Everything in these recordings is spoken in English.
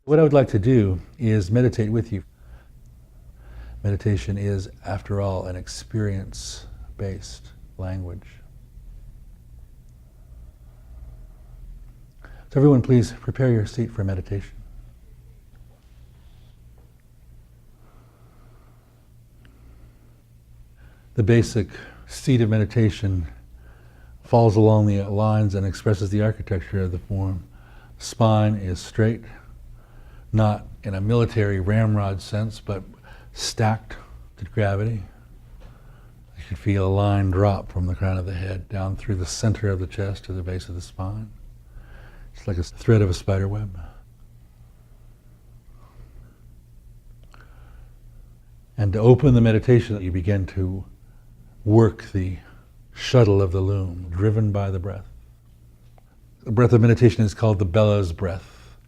What I would like to do is meditate with you. Meditation is, after all, an experience-based language. So everyone, please prepare your seat for meditation. The basic seat of meditation falls along the lines and expresses the architecture of the form. Spine is straight, not in a military ramrod sense, but stacked to gravity. You should feel a line drop from the crown of the head down through the center of the chest to the base of the spine. It's like a thread of a spider web. And to open the meditation, you begin to work the shuttle of the loom, driven by the breath. The breath of meditation is called the bellows breath,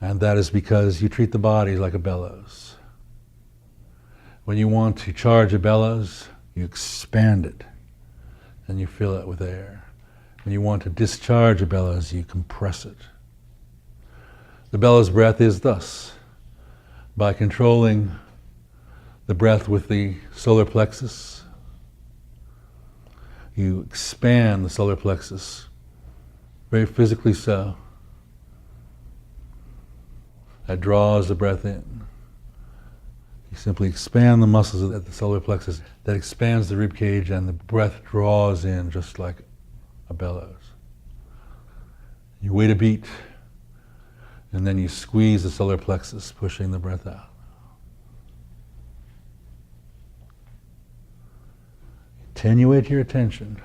and that is because you treat the body like a bellows. When you want to charge a bellows, you expand it, and you fill it with air. When you want to discharge a bellows, you compress it. The bellows breath is thus: by controlling the breath with the solar plexus, you expand the solar plexus, very physically so. That draws the breath in. You simply expand the muscles at the solar plexus. That expands the rib cage, and the breath draws in just like a bellows. You wait a beat, and then you squeeze the solar plexus, pushing the breath out. Attenuate your attention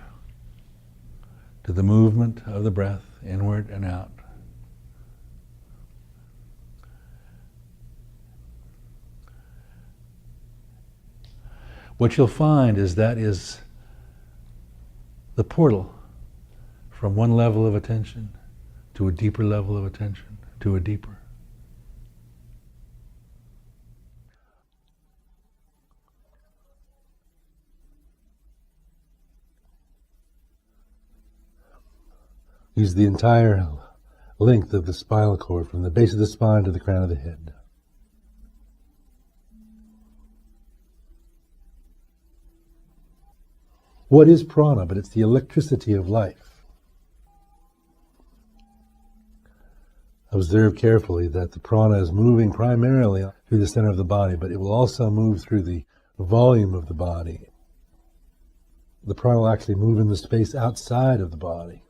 to the movement of the breath inward and out. What you'll find is that is the portal from one level of attention to a deeper level of attention, to a deeper. Use the entire length of the spinal cord from the base of the spine to the crown of the head. What is prana? But it's the electricity of life. Observe carefully that the prana is moving primarily through the center of the body, but it will also move through the volume of the body. The prana will actually move in the space outside of the body.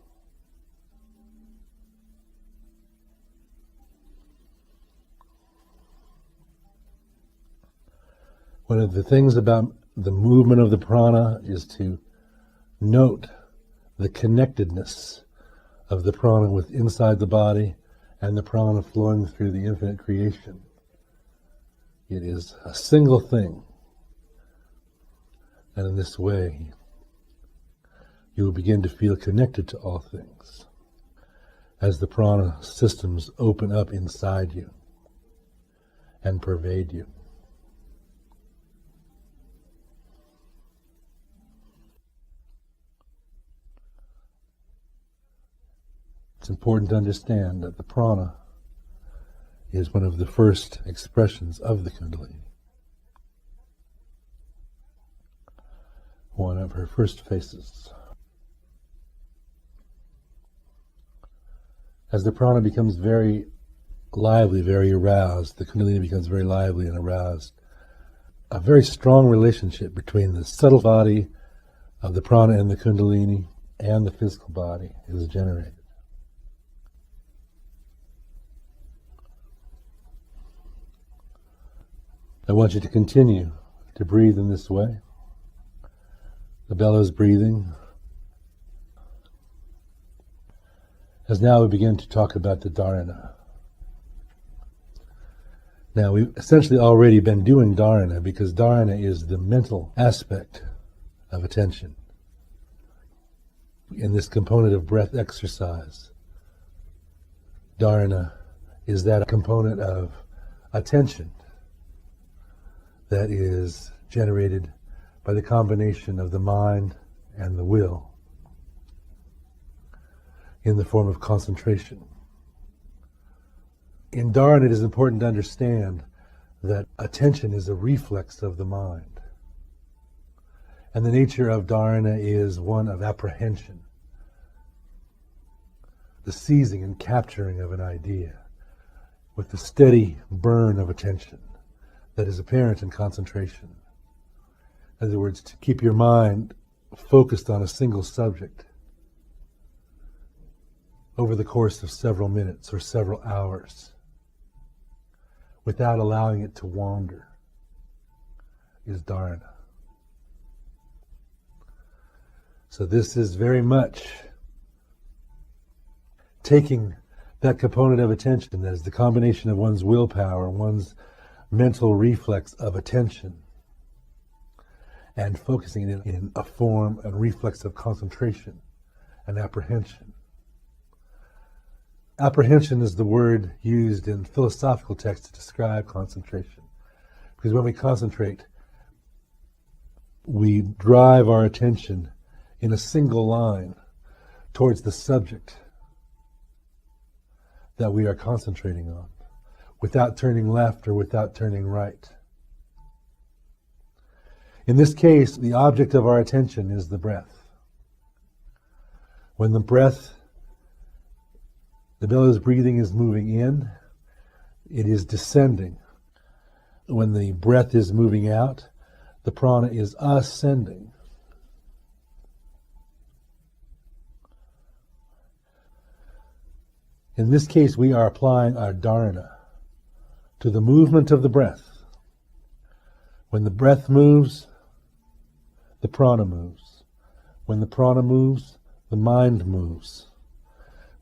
One of the things about the movement of the prana is to note the connectedness of the prana with inside the body and the prana flowing through the infinite creation. It is a single thing. And in this way, you will begin to feel connected to all things as the prana systems open up inside you and pervade you. It's important to understand that the prana is one of the first expressions of the Kundalini. One of her first faces. As the prana becomes very lively, very aroused, the Kundalini becomes very lively and aroused. A very strong relationship between the subtle body of the prana and the Kundalini and the physical body is generated. I want you to continue to breathe in this way. The bellows breathing. As now we begin to talk about the dharana. Now we've essentially already been doing dharana because dharana is the mental aspect of attention. In this component of breath exercise, dharana is that component of attention that is generated by the combination of the mind and the will in the form of concentration. In dharana, it is important to understand that attention is a reflex of the mind. And the nature of dharana is one of apprehension, the seizing and capturing of an idea with the steady burn of attention that is apparent in concentration. In other words, to keep your mind focused on a single subject over the course of several minutes or several hours without allowing it to wander is dharana. So this is very much taking that component of attention that is the combination of one's willpower, one's mental reflex of attention, and focusing it in a form and reflex of concentration and apprehension. Apprehension is the word used in philosophical texts to describe concentration. Because when we concentrate, we drive our attention in a single line towards the subject that we are concentrating on, without turning left or without turning right. In this case, the object of our attention is the breath. When the bellows breathing is moving in, it is descending. When the breath is moving out, the prana is ascending. In this case, we are applying our dharana to the movement of the breath. When the breath moves, the prana moves. When the prana moves, the mind moves.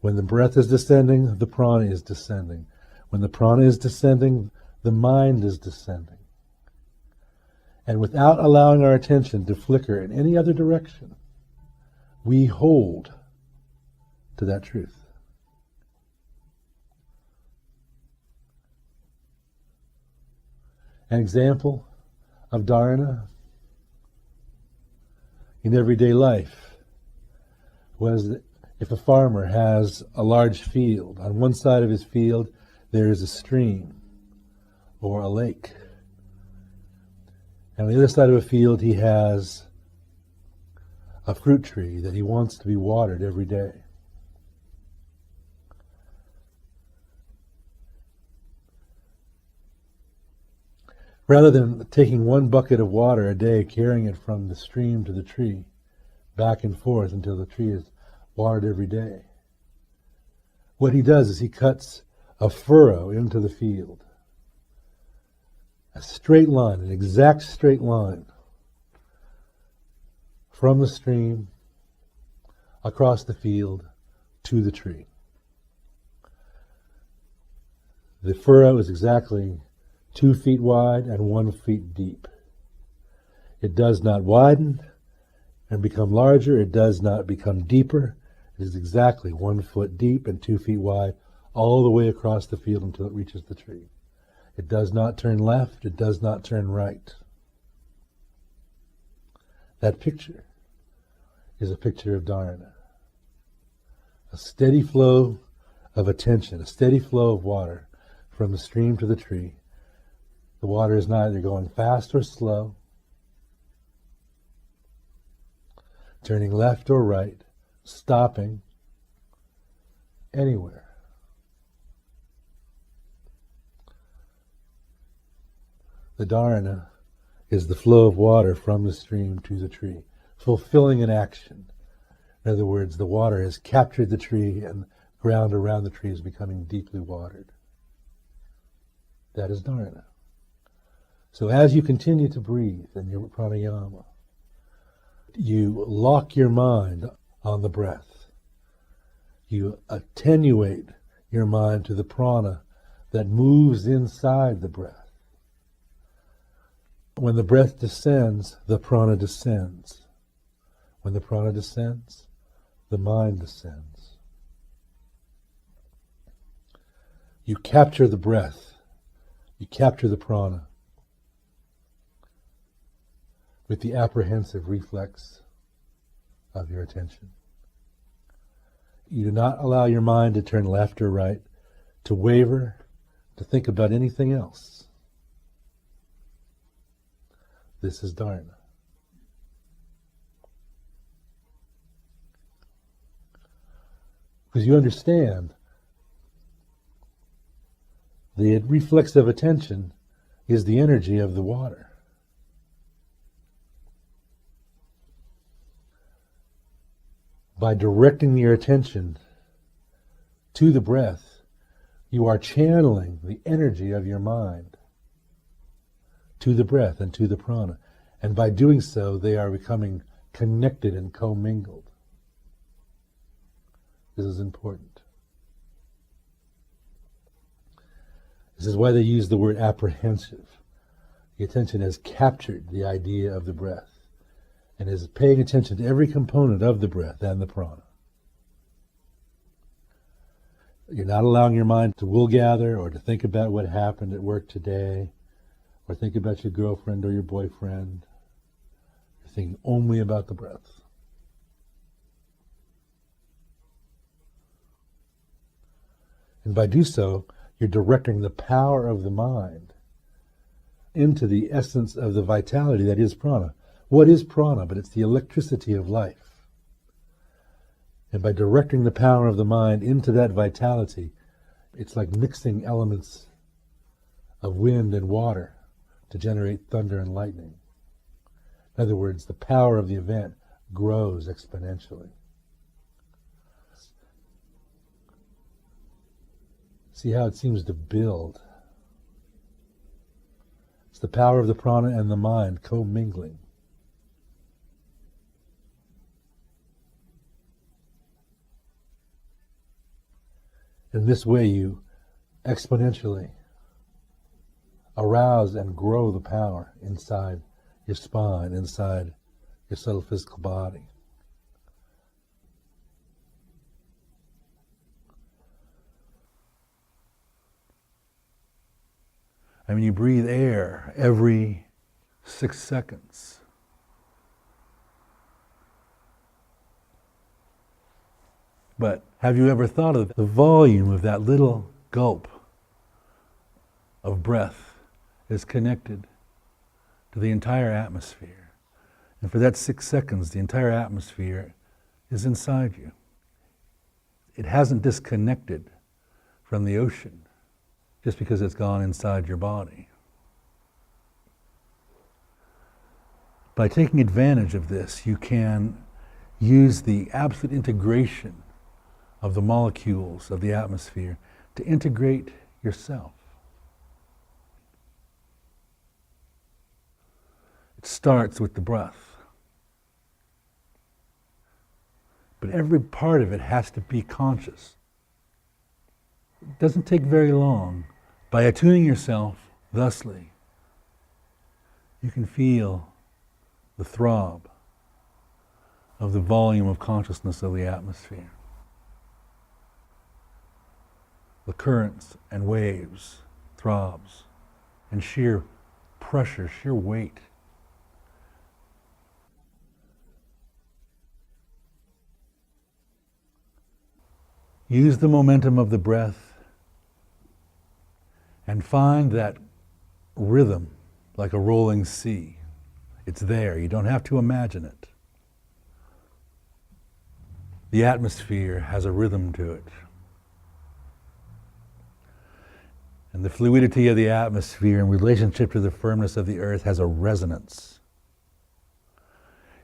When the breath is descending, the prana is descending. When the prana is descending, the mind is descending. And without allowing our attention to flicker in any other direction, we hold to that truth. An example of dharana in everyday life was that if a farmer has a large field, on one side of his field there is a stream or a lake. And on the other side of a field he has a fruit tree that he wants to be watered every day. Rather than taking one bucket of water a day, carrying it from the stream to the tree, back and forth until the tree is watered every day, what he does is he cuts a furrow into the field. A straight line, an exact straight line, from the stream, across the field, to the tree. The furrow is exactly 2 feet wide and 1 foot deep. It does not widen and become larger. It does not become deeper. It is exactly 1 foot deep and 2 feet wide all the way across the field until it reaches the tree. It does not turn left. It does not turn right. That picture is a picture of dharana. A steady flow of attention, a steady flow of water from the stream to the tree. The water is neither going fast or slow, turning left or right, stopping anywhere. The dharana is the flow of water from the stream to the tree, fulfilling an action. In other words, the water has captured the tree and ground around the tree is becoming deeply watered. That is dharana. So as you continue to breathe in your pranayama, you lock your mind on the breath. You attenuate your mind to the prana that moves inside the breath. When the breath descends, the prana descends. When the prana descends, the mind descends. You capture the breath. You capture the prana with the apprehensive reflex of your attention. You do not allow your mind to turn left or right, to waver, to think about anything else. This is dharana. Because you understand the reflex of attention is the energy of the water. By directing your attention to the breath, you are channeling the energy of your mind to the breath and to the prana. And by doing so, they are becoming connected and commingled. This is important. This is why they use the word apprehensive. The attention has captured the idea of the breath and is paying attention to every component of the breath and the prana. You're not allowing your mind to wool gather or to think about what happened at work today or think about your girlfriend or your boyfriend. You're thinking only about the breath. And by doing so, you're directing the power of the mind into the essence of the vitality that is prana. What is prana? But it's the electricity of life. And by directing the power of the mind into that vitality, it's like mixing elements of wind and water to generate thunder and lightning. In other words, the power of the event grows exponentially. See how it seems to build. It's the power of the prana and the mind commingling. In this way you exponentially arouse and grow the power inside your spine, inside your subtle physical body. I mean, you breathe air every 6 seconds. But have you ever thought of the volume of that little gulp of breath is connected to the entire atmosphere? And for that 6 seconds, the entire atmosphere is inside you. It hasn't disconnected from the ocean just because it's gone inside your body. By taking advantage of this, you can use the absolute integration of the molecules of the atmosphere to integrate yourself. It starts with the breath. But every part of it has to be conscious. It doesn't take very long. By attuning yourself thusly, you can feel the throb of the volume of consciousness of the atmosphere. The currents and waves, throbs, and sheer pressure, sheer weight. Use the momentum of the breath and find that rhythm like a rolling sea. It's there. You don't have to imagine it. The atmosphere has a rhythm to it. And the fluidity of the atmosphere in relationship to the firmness of the earth has a resonance.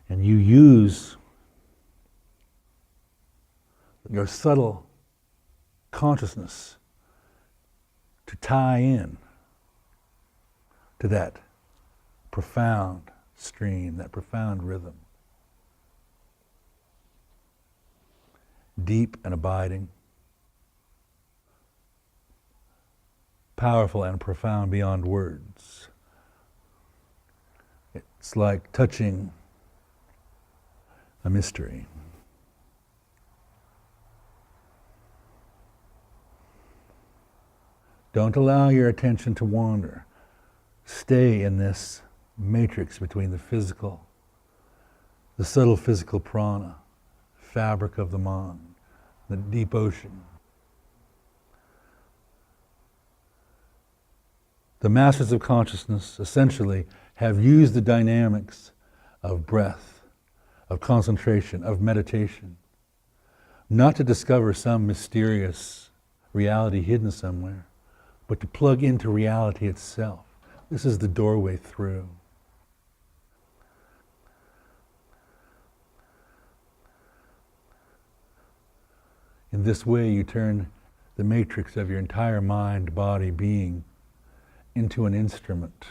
And you use your subtle consciousness to tie in to that profound stream, that profound rhythm. Deep and abiding, powerful and profound beyond words. It's like touching a mystery. Don't allow your attention to wander. Stay in this matrix between the physical, the subtle physical prana, fabric of the mind, the deep ocean. The masters of consciousness essentially have used the dynamics of breath, of concentration, of meditation, not to discover some mysterious reality hidden somewhere, but to plug into reality itself. This is the doorway through. In this way, you turn the matrix of your entire mind, body, being into an instrument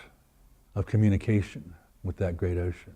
of communication with that great ocean.